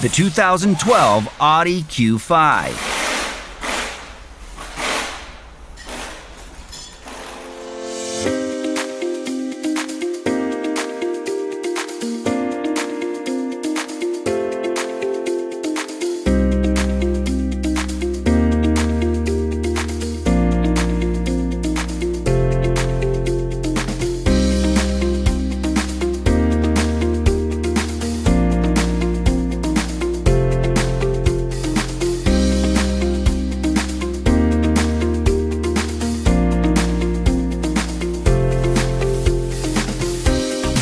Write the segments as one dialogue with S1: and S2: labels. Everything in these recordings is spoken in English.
S1: the 2012 Audi Q5.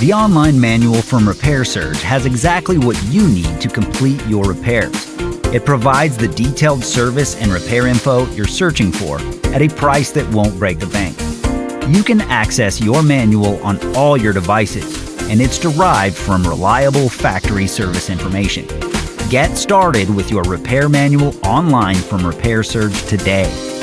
S1: The online manual from Repair Surge has exactly what you need to complete your repairs. It provides the detailed service and repair info you're searching for at a price that won't break the bank. You can access your manual on all your devices, and it's derived from reliable factory service information. Get started with your repair manual online from Repair Surge today.